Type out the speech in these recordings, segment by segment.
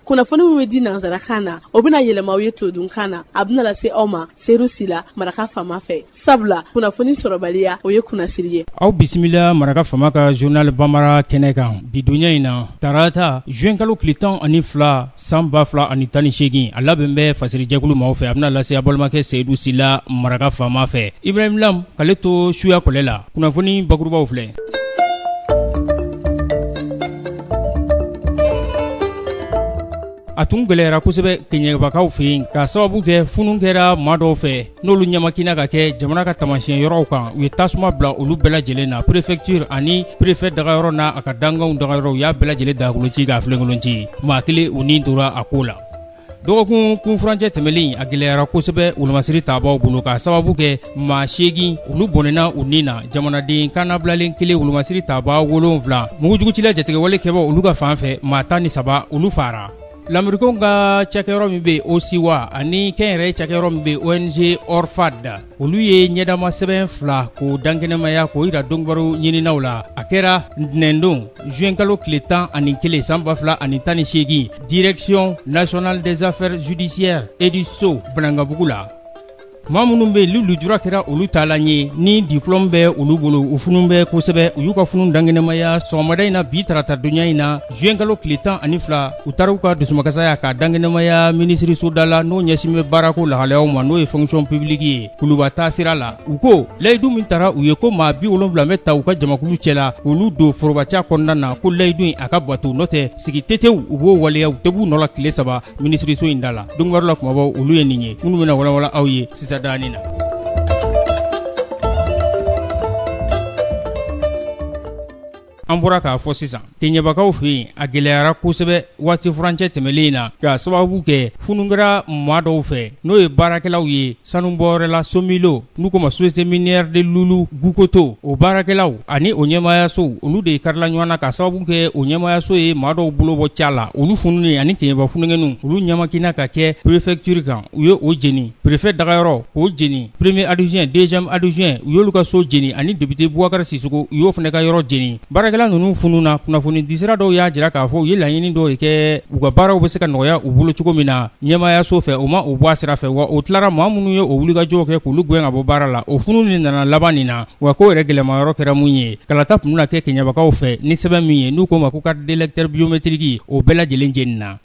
kunnafoni min bɛ di nansarakan na o bɛna yɛlɛma aw ye todunkan na a bɛna lase aw ma Seydou Sila maraka fama fɛ sabula kunnafoni sɔrɔbaliya o ye kunnasiri ye. Aw bisimila maraka fama ka journal Bambara kɛnɛ kan bidonya in na tarata juin kalo tile 12 san 2018 a labɛn bɛ fasirijɛkulu maaw fɛ a bɛna lase a balimakɛ Seydou Sila maraka fama fɛ Ibrahim Lam k'ale to suya kɔlɛ la kunnafoni bakurubaw filɛ. A tun gɛlɛyara kosɛbɛ keɲɛbakaw fɛ yen ka sababu kɛ funu kɛra maa dɔw fɛ n'olu ɲamakina ka kɛ jamana ka taamasiyɛn yɔrɔw kan u ye tasuma bila olu bɛɛ lajɛlen na préfecture ani préfet dagayɔrɔ n'a a ka danganw dagayɔrɔ u y'a bɛɛ lajɛlen dagakoloci k'a filenkolonci maa kelen u ni tora a ko la. dɔgɔkun kunfurancɛ tɛmɛlen a gɛlɛyara kosɛbɛ wolomasiri taabaw bolo ka sababu kɛ maa 8 olu bɔnɛna u ni na jamanaden kannabilalen kelen wolomasiri taaba 7 mugujugutila jatigɛwale kɛbɔ olu ka fan fɛ maa 13 olu fara. L'Américain ka cakɛyɔrɔ min bɛ OSIWA ani kɛnyɛrɛye cakɛyɔrɔ min bɛ ONG ORFAD olu ye ɲɛdama sɛbɛn 2 k'o dankɛnɛmaya k'o yira dɔnkibaru ɲininaw la a kɛra ntɛnɛndon juin kalo tile 11 san 2018 direction nationale des affaires judiciaires et du sceau Banangabugu la. maa minnu bɛ yen lujura kɛra olu taalan ye ni diplôme bɛ olu bolo u funun bɛ kosɛbɛ u y'u ka funun dankɛnɛmaya sɔgɔmada in na bi taratadonya in na juin kalo tile 12 u taara u ka dusumakasaya ka dankɛnɛmaya minisiriso da la n'o ɲɛsin bɛ baarako lahalayaw ma n'o ye fonction publique ye kuluba taa sira la u ko layidu min taara u ye ko maa 70 bɛ ta u ka jamakulu cɛla k'olu don forobaca kɔnɔna na ko layidu in a ka bato n'o tɛ sigi tetew u b'o waleya u tɛ b'u nɔ la tile 3 minisiriso in da la dɔnkibaru la kumabaw olu ye nin ye minnu bɛna walawala aw ye sisan danina. An bɔra k'a fɔ sisan keɲɛbakaw fɛ yen a gɛlɛyara kosɛbɛ waati furancɛ tɛmɛlen na ka sababu kɛ funukɛra maa dɔw fɛ n'o ye baarakɛlaw ye sanubɔyɔrɔla Somilo n'u ko ma société minière de Lulu Gukoto o baarakɛlaw ani o ɲɛmaayaso olu de karila ɲɔgɔn na ka sababu kɛ o ɲɛmaayaso ye maa dɔw bolo bɔ ca la olu fununen ani keɲɛba funukɛnu olu ɲamakina ka kɛ préfecture kan u ye o jeni préfet dagayɔrɔ k'o jeni premier adjoint deuxième adjoint u y'olu ka so jeni ani député Boubacar Sissoko u y'o fana ka yɔrɔ jeni baarakɛla ninnu fununa kunnafoni disira dɔw y'a jira k'a fɔ u ye laɲini dɔw de kɛ u ka baaraw bɛ se ka nɔgɔya u bolo cogo min na ɲɛmaayaso fɛ o ma o bɔ a sira fɛ wa o tilara maa minnu ye o wulikajɔw kɛ k'olu gɛn ka bɔ baara la o funu de nana laban nin na wa ko yɛrɛ gɛlɛmayɔrɔ kɛra mun ye kalata tun bɛna kɛ keɲɛbakaw fɛ ni sɛbɛn min ye n'u ko ma ko carte d'électeur biométrique o bɛɛ lajɛlen jeni na.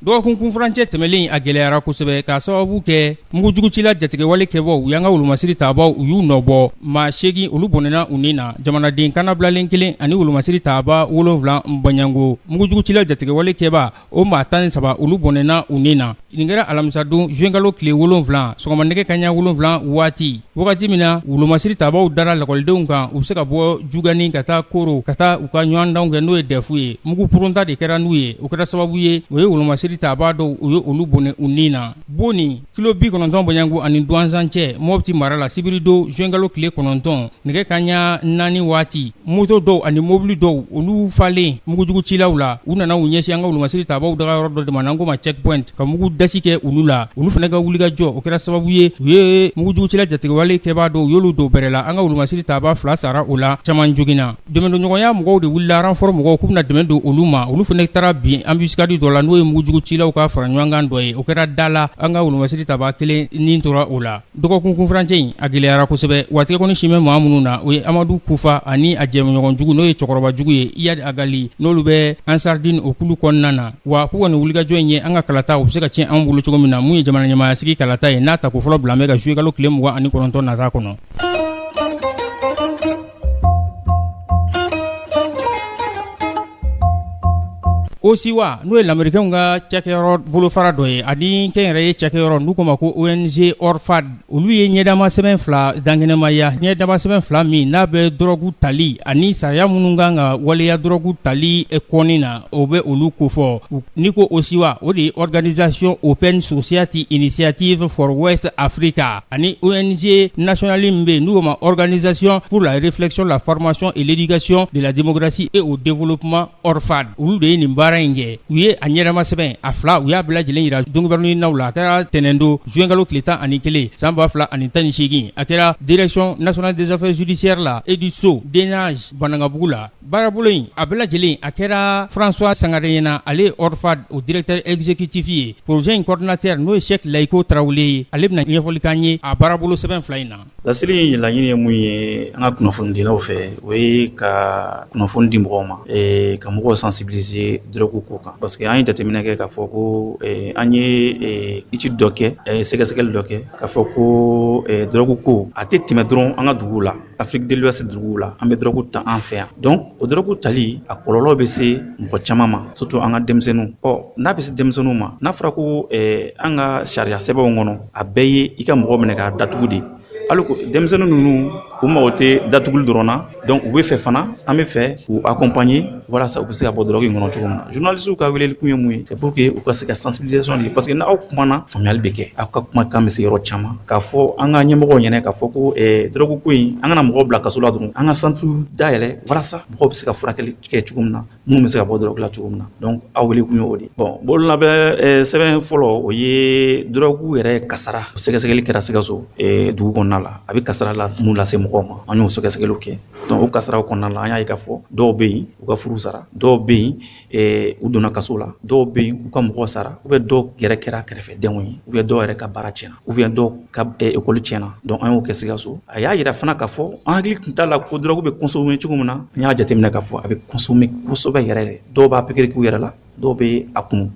dɔgɔkun kunfurancɛ tɛmɛlen a gɛlɛyara kosɛbɛ k'a sababu kɛ mugujugutila jatigɛwale kɛbɔ u y'an ka wolomasiri taabaw u y'u nɔbɔ maa 8 olu bɔnɛna u ni na jamanaden kannabilalen 1 ani wolomasiri taaba 7 Banyango mugujugutila jatigɛwale kɛba o maa 13 olu bɔnɛna u ni na nin kɛra alamisadon juin kalo tile 7 sɔgɔmanɛgɛ kaɲa 7 waati wagati min na wolomasiri taabaw dara lakɔlidenw kan u bɛ se ka bɔ jugani ka taa koro ka taa u ka ɲɔgɔndanw kɛ n'o ye dɛfu ye mugu purunta de kɛra n'u ye o kɛra sababu ye o ye wolomasiri taaba dɔw u ye olu bɔnɛ u ni na boni kilo 90 Banyango ani Douanzan cɛ Mopti mara la sibirido juin kalo tile 9 nɛgɛ kaɲa 4 waati moto dɔw ani mobili dɔw olu falen mugujugucilaw la u nana u ɲɛsin an ka wolomasiri taabaw dagayɔrɔ dɔ de ma n'an ko ma checkpoint ka mugu dasi kɛ olu la olu fana ka wulikajɔ o kɛra sababu ye u ye mugujugucila jatigɛwale kɛbaa dɔw u y'olu dɔw bɛrɛ la an ka wolomasiri taaba 2 sara o la caman joginna dɛmɛdonɲɔgɔnya mɔgɔw de wulila renfort mɔgɔw k'u bɛna dɛmɛ don olu ma olu fana taara bin embuscade dɔ la n'o ye mugujugucilaw ka fara ɲɔgɔnkan dɔ ye o kɛra da la an ka wolomasiri taaba 1 ni tora o la dɔgɔkun kunfurancɛ in a gɛlɛyara kosɛbɛ watigɛ kɔni simɛ maa minnu na o ye Amadu Kufa ani a jɛɲɔgɔn jugu n'o ye cɛkɔrɔba jugu ye Iyad Agali n'olu bɛ Ansardine o kulu kɔnɔna na wa k'u kɔni wulikajɔ in ye an ka kalata u bɛ se ka tiɲɛ an bolo cogo min na mun ye jamana ɲɛmaayasigi kalata ye n'a ta ko fɔlɔ bila bɛ ka juillet kalo tile 29 nata kɔnɔ. OSIWA n'o ye l'Américain ka cakɛyɔrɔ bolofara dɔ ye ani kɛnyɛrɛye cakɛyɔrɔ n'u ko ma ko ONG ORFAD olu ye ɲɛdama sɛbɛn 2 dankɛnɛmaya ɲɛdama sɛbɛn 2 min n'a bɛ dɔrɔgu tali ani sariya minnu kan ka waleya dɔrɔgu tali kɔni na o bɛ olu kofɔ ni ko OSIWA o de ye Organisation Open Society Initiative for West Africa ani ONG nationale min bɛ n'u ko ma Organisation pour la réflexion, la formation et l'éducation de la démocratie et au développement ORFAD olu de ye nin baara baara in kɛ u ye a ɲɛnama sɛbɛn a fila u y'a bɛɛ lajɛlen yira dongubɛrɛni naw la a kɛra tɛnɛndo juin tile 11 san 2018 a kɛra direction nationale des affaires judiciaires la ediso denage banangabugu la baarabolo in a bɛɛ lajɛlen a kɛra François Sangare ɲɛna ale ORFAD o directeur exécutif ye projet in coordinateur n'o ye Cheikh Layiko Tarawele ye ale bɛna ɲɛfɔli k'an ye a baarabolo sɛbɛn fila in na. Lasiri laɲini ye mun ye an ka kunnafonidilaw fɛ o ye ka kunnafoni di mɔgɔw ma ka mɔgɔw sensibiliser drogue ko kan parce que an ye jateminɛ kɛ k'a fɔ ko an ye étude dɔ kɛ sɛgɛsɛgɛli dɔ kɛ k'a fɔ ko drogue ko a tɛ tɛmɛ dɔrɔn an ka duguw la Afrique de l'Ouest duguw la an bɛ drogue ta an fɛ yan donc o drogue tali a kɔlɔlɔ bɛ se mɔgɔ caman ma surtout an ka denmisɛnninw n'a bɛ se denmisɛnninw ma n'a fɔra ko an ka sariya sɛbɛnw kɔnɔ a bɛɛ ye i ka mɔgɔ minɛ k'a datugu de alors que denmisɛnnin ninnu u mago tɛ datuguli dɔrɔn na donc u bɛ fɛ fana an bɛ fɛ k'u accompagner walasa u bɛ se ka bɔ drogue in kɔnɔ cogo min na journalistes ka weleli kun ye mun ye c'est pour que u ka se ka sensibilisation de parce que n'aw kumana faamuyali bɛ kɛ aw ka kumakan bɛ se yɔrɔ caman k'a fɔ an ka ɲɛmɔgɔw ɲɛna k'a fɔ ko drogue ko in an kana mɔgɔw bila kaso la dɔrɔn an ka centre dayɛlɛ walasa mɔgɔw bɛ se ka furakɛli kɛ cogo min na minnu bɛ se ka bɔ drogue la cogo min na donc aw wele kun ye o de bon bololabɛn sɛbɛn fɔlɔ o ye drogue yɛrɛ kasara sɛgɛsɛgɛli kɛra Sikaso dugu kɔnɔna la a bɛ kasara mun lase mɔgɔw ma an y'o sɛgɛsɛgɛliw kɛ donc o kasaraw kɔnɔna la an y'a ye k'a fɔ dɔw bɛ yen u ka furu sara dɔw bɛ yen u donna kaso la dɔw bɛ yen u ka mɔgɔ sara ou bien dɔw yɛrɛ kɛra kɛrɛfɛdenw ye ou bien dɔw yɛrɛ ka baara tiɲɛna ou bien dɔw ka école tiɲɛna donc an y'o kɛ Sikaso a y'a yira fana k'a fɔ an hakili tun t'a la ko drogue bɛ consommer cogo min na an y'a jateminɛ k'a fɔ a bɛ consommer kosɛbɛ yɛrɛ de dɔw b'a pikiri k'u yɛrɛ la dɔw bɛ a kunu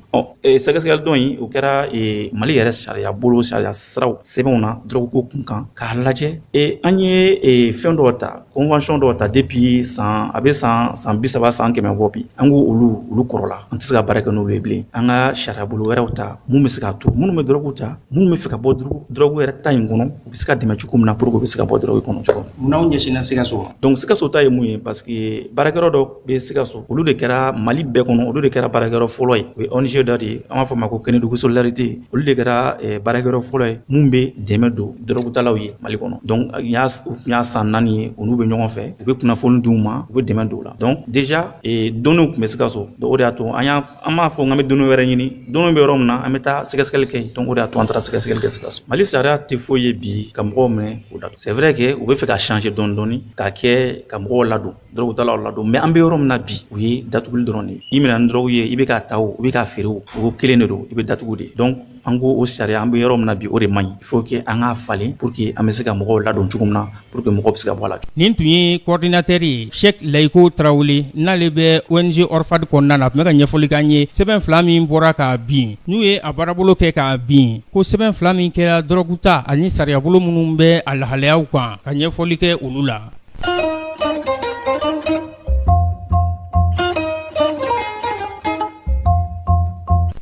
sɛgɛsɛgɛli dɔn in o kɛra Mali yɛrɛ sariya bolo sariya siraw sɛbɛnw na drogue ko kun kan k'a lajɛ an ye fɛn dɔw ta convention dɔw ta depuis san 30 san 100 bɔ bi an ko olu kɔrɔla an tɛ se ka baara kɛ n'olu ye bilen an ka sariya bolo wɛrɛw ta mun bɛ se ka to minnu bɛ drogue ta minnu bɛ fɛ ka bɔ drogue yɛrɛ ta in kɔnɔ u bɛ se ka dɛmɛ cogo min na pour que u bɛ se ka bɔ drogue kɔnɔ cogo min na. N'aw ɲɛsinna Sikaso donc Sikaso ta ye mun ye parce que baarakɛyɔrɔ dɔ bɛ Sikaso olu de kɛra Mali bɛɛ kɔnɔ olu de kɛra baarakɛyɔrɔ fɔlɔ ye o ye ONG dɔ de ye an b'a fɔ ma ko Kenedugu Solidarité olu de kɛra baarakɛyɔrɔ fɔlɔ ye mun bɛ dɛmɛ don drogue talaw ye Mali kɔnɔ donc u y'a san 4 ye olu bɛ ɲɔgɔn fɛ u bɛ kunnafoni d'u ma u bɛ dɛmɛ don u la donc déjà donniw tun bɛ Sikaso donc o de y'a to an b'a fɔ k'an bɛ donni wɛrɛ ɲini donni bɛ yɔrɔ min na an bɛ taa sɛgɛsɛgɛli kɛ donc o de y'a to an taara sɛgɛsɛgɛli kɛ Sikaso Mali sariya tɛ foyi ye bi ka mɔgɔw minɛ o da c'est vrai que u bɛ fɛ ka changer dɔɔni k'a kɛ ka mɔgɔw ladon drogue talaw ladon mais an bɛ yɔrɔ min na bi u ye datuguli dɔrɔn de ye i minɛ ni drogue ye i bɛ k'a ta o i bɛ k'a feere o kelen de don i bɛ datugu de donc an ko o sariya an bɛ yɔrɔ min na bi o de man ɲi il faut que an k'a falen pour que an bɛ se ka mɔgɔw ladon cogo min na pour que mɔgɔw bɛ se ka bɔ a la. Nin tun ye coordinateur ye Cheikh Layiko Tarawele n'ale bɛ ONG ORFAD kɔnɔna na a tun bɛ ka ɲɛfɔli k'an ye sɛbɛn fila min bɔra k'a bin n'u ye a baarabolo kɛ k'a bin ko sɛbɛn fila min kɛra drogue ta ani sariyabolo minnu bɛ a lahalayaw kan ka ɲɛfɔli kɛ olu la.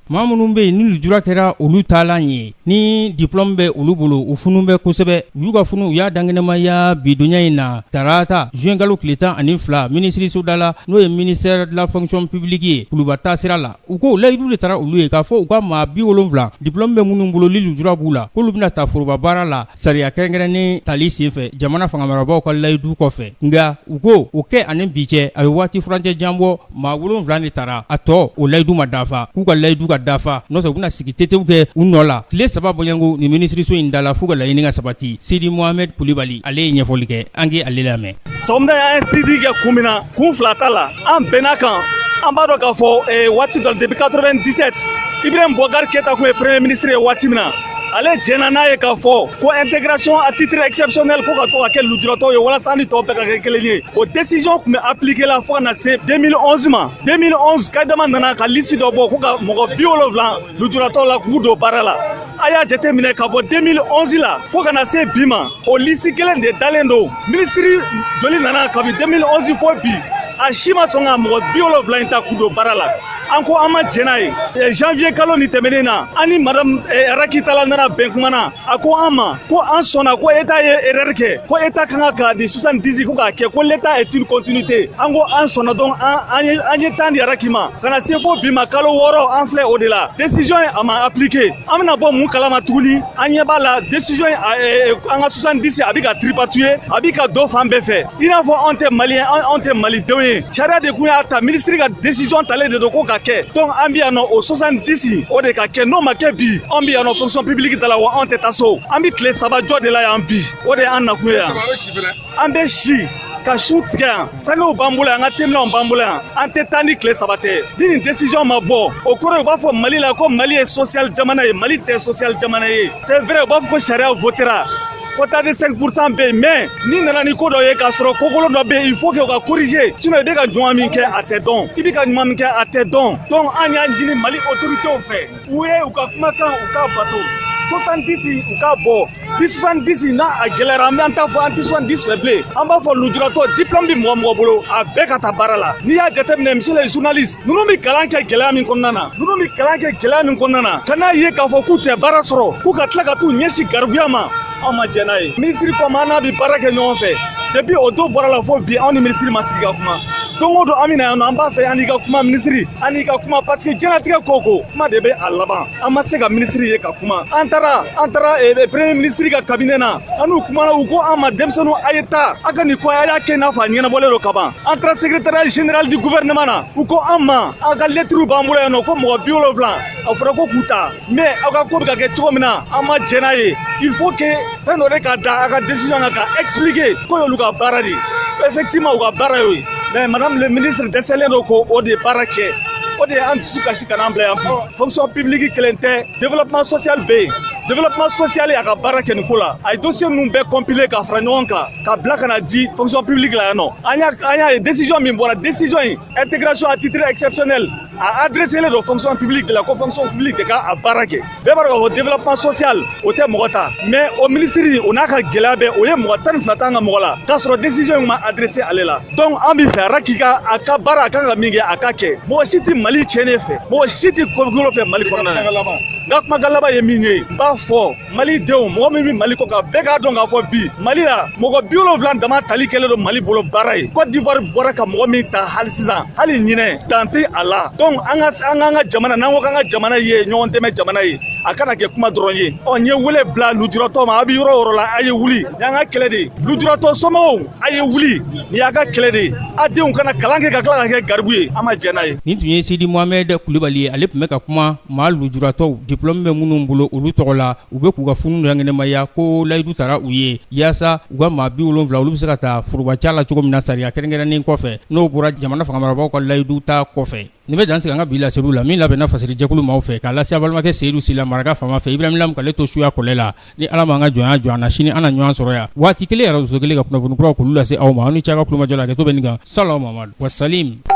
maa minnu bɛ yen ni lujura kɛra olu taalan ye ni diplôme bɛ olu bolo u funu bɛ kosɛbɛ u y'u ka funu u y'a dankɛnɛmaya bidonya in na tarata juin kalo tile 12 minisiriso da la n'o ye ministère de la fonction publique ye kuluba taa sira la u ko layidu de taara olu ye k'a fɔ u ka maa 70 diplôme bɛ minnu bolo ni lujura b'u la k'olu bɛna ta foroba baara la sariya kɛrɛnkɛrɛnnen tali senfɛ jamana fangamarabaaw ka layidu kɔfɛ nka u ko o kɛ ani bi cɛ a bɛ waati furancɛ jan bɔ maa 7 de taara a tɔ o layidu ma dafa k'u ka layidu ka dafa n'o tɛ u bɛna sigi tetew kɛ u nɔ la tile 3 bɔɲanko ni minisiriso in da la f'u ka laɲini ka sabati Sidi Mohamed Kulibali ale ye ɲɛfɔli kɛ an k'e ale lamɛn. sɔgɔmada y'an Sidi kɛ kun min na kun 2 ta la an bɛnna kan an b'a dɔn k'a fɔ waati dɔ depuis 97 Ibrahim Boubacar Keita kun ye premier ministre ye waati min na ale jɛnna n'a ye k'a fɔ ko intégration à titre exceptionnel ko ka to ka kɛ lujuratɔw ye walasa ni tɔw bɛɛ ka kɛ kelen ye o décision tun bɛ appliqué la fo ka na se 2011 ma 2011 Kadama nana ka liste dɔ bɔ ko ka mɔgɔ 70 lujuratɔw la k'u don baara la a y'a jateminɛ ka bɔ 2011 la fo ka na se bi ma o liste kelen de dalen don ministre joli nana kabi 2011 fo bi a si ma sɔn ka mɔgɔ 70 in ta k'u don baara la an ko an ma jɛn n'a ye janvier kalo ni tɛmɛnen na an ni madame Arakitala nana bɛn kuma na a ko an ma ko an sɔnna ko état ye erreur kɛ ko état kan ka di 70 ko k'a kɛ ko l'état est une continuité an ko an sɔnna donc an ye temps di Araki ma ka na se fo bi ma kalo 6 an filɛ o de la décision ye a ma appliqué an bɛna bɔ mun kalama tuguni an ɲɛ b'a la décision ye an ka 70 a bɛ ka tripatouiller a bɛ ka don fan bɛɛ fɛ i n'a fɔ anw tɛ maliyɛn anw tɛ malidenw ye sariya de kun y'a ta ministre ka décision talen de don ko ka ka kɛ donc an bi yan nɔ o 70 o de ka kɛ n'o ma kɛ bi an bi yan nɔ fonction publique da la wa an tɛ taa so an bi tile 3 jɔ de la yan bi o de an nakun ye yan an bɛ si ka su tigɛ yan sangew b'an bolo yan an ka teminɛw b'an bolo yan an tɛ taa ni tile 3 tɛ ni nin décision ma bɔ o kɔrɔ u b'a fɔ Mali la ko Mali ye social jamana ye Mali tɛ social jamana ye c'est vrai u b'a fɔ ko sariya votera quota de 5% bɛ yen mais ni nana ni ko dɔ ye k'a sɔrɔ kokolon dɔ bɛ yen il faut que o ka corriger sinon i bɛ ka ɲuman min kɛ a tɛ dɔn i bɛ ka ɲuman min kɛ a tɛ dɔn donc an y'a ɲini Mali autorités fɛ u ye u ka kumakan u k'a bato 70 u k'a bɔ bi 70 n'a a gɛlɛyara an t'a fɔ an tɛ 70 fɛ bilen an b'a fɔ lujuratɔ diplôme bɛ mɔgɔ bolo a bɛɛ ka taa baara la n'i y'a jateminɛ monsieur les journalistes ninnu bɛ kalan kɛ gɛlɛya min kɔnɔna na ka n'a ye k'a fɔ k'u tɛ baara sɔrɔ k'u ka tila ka t'u ɲɛsin garibuya ma anw ma jɛn n'a ye ministre comme an n'a bɛ baara kɛ ɲɔgɔn fɛ depuis o don bɔra la fo bi anw ni ministre ma sigi ka kuma don o don an bɛ na yan nɔ an b'a fɛ an n'i ka kuma ministre an n'i ka kuma parce que diɲɛlatigɛ ko o ko kuma de bɛ a laban an ma se ka ministre ye ka kuma an taara premier ministre ka cabinet na an n'u kumana u ko an ma denmisɛnninw a ye taa a ka nin ko a y'a kɛ i n'a fɔ a ɲɛnabɔlen don ka ban an taara secrétariat général du gouvernement na u ko an ma a ka lettre b'an bolo yan nɔ ko mɔgɔ 70 a fɔra ko k'u ta mais aw ka ko bɛ ka kɛ cogo min na an ma jɛn n'a ye il faut que fɛn dɔ de ka da a ka décision kan ka expliquer ko y'olu ka baara de effectivement u ka baara y'o ye mais madame le ministre dɛsɛlen don ko o de baara kɛ o de ye an dusu kasi ka n'an bila yan fonction publique kelen tɛ développement social bɛ yen développement social a ka baara kɛ nin ko la a ye dossier ninnu bɛɛ compiler ka fara ɲɔgɔn kan ka bila ka na di fonction publique la yan nɔ an y'a ye décision min bɔra décision in intégration à titre exceptionnel a adressé don fonction publique de la ko fonction publique de ka a baara kɛ bɛɛ b'a dɔn k'a fɔ développement social o tɛ mɔgɔ ta mais o ministre o n'a ka gɛlɛya bɛɛ o ye mɔgɔ 12 t'an ka mɔgɔ la k'a sɔrɔ décision in ma adressé ale la donc an bɛ fɛ a k'i ka a ka baara a kan ka min kɛ a ka kɛ mɔgɔ si tɛ Mali tiɲɛnen fɛ mɔgɔ si tɛ kɔgolo fɛ Mali kɔnɔna na n ka kumakan laban ye min ye n b'a fɔ Mali denw mɔgɔ min bɛ Mali kɔ kan bɛɛ k'a dɔn k'a fɔ bi Mali la mɔgɔ 70 dama tali kɛlen don Mali bolo baara ye Côte d'Ivoire bɔra ka mɔgɔ min ta hali sisan hali ɲinɛ dan tɛ a la donc an ka jamana n'an ko k'an ka jamana ye ɲɔgɔn dɛmɛ jamana ye a kana kɛ kuma dɔrɔn ye n ye wele bila lujuratɔ ma a bɛ yɔrɔ o yɔrɔ la a ye wuli ni y'an ka kɛlɛ de ye lujuratɔ somɔgɔw a ye wuli ni y'an ka kɛlɛ de ye a denw kana kalan kɛ ka tila ka kɛ garibu ye an ma jɛn n'a ye. nin tun ye Sidi Mohamed Kulibali ye ale tun bɛ ka kuma maa lujuratɔw diplôme bɛ minnu bolo olu tɔgɔ la u bɛ k'u ka funu ɲɛnɛmaya ko layidu taara u ye yaasa u ka maa 70 olu bɛ se ka taa forobaca la cogo min na sariya kɛrɛnkɛrɛnnen kɔfɛ n'o bɔra jamana fangamarabagaw ka layidu ta kɔfɛ. nin bɛ dan sigi an ka bi laseliw la min labɛnna fasiri jɛkulu maaw fɛ k'a lase a balimakɛ Seyidu Sila maraka fama fɛ Ibrahim Lam k'ale to suya kɔlɛ la ni Ala m'an ka jɔnya jɔ an na sini an na ɲɔgɔn sɔrɔ yan waati kelen radio so kelen ka kunnafoni kuraw k'olu lase aw ma aw ni cɛ ka kulumajɔ la hakɛto bɛ nin kan Salaw Mamadu wa Salim.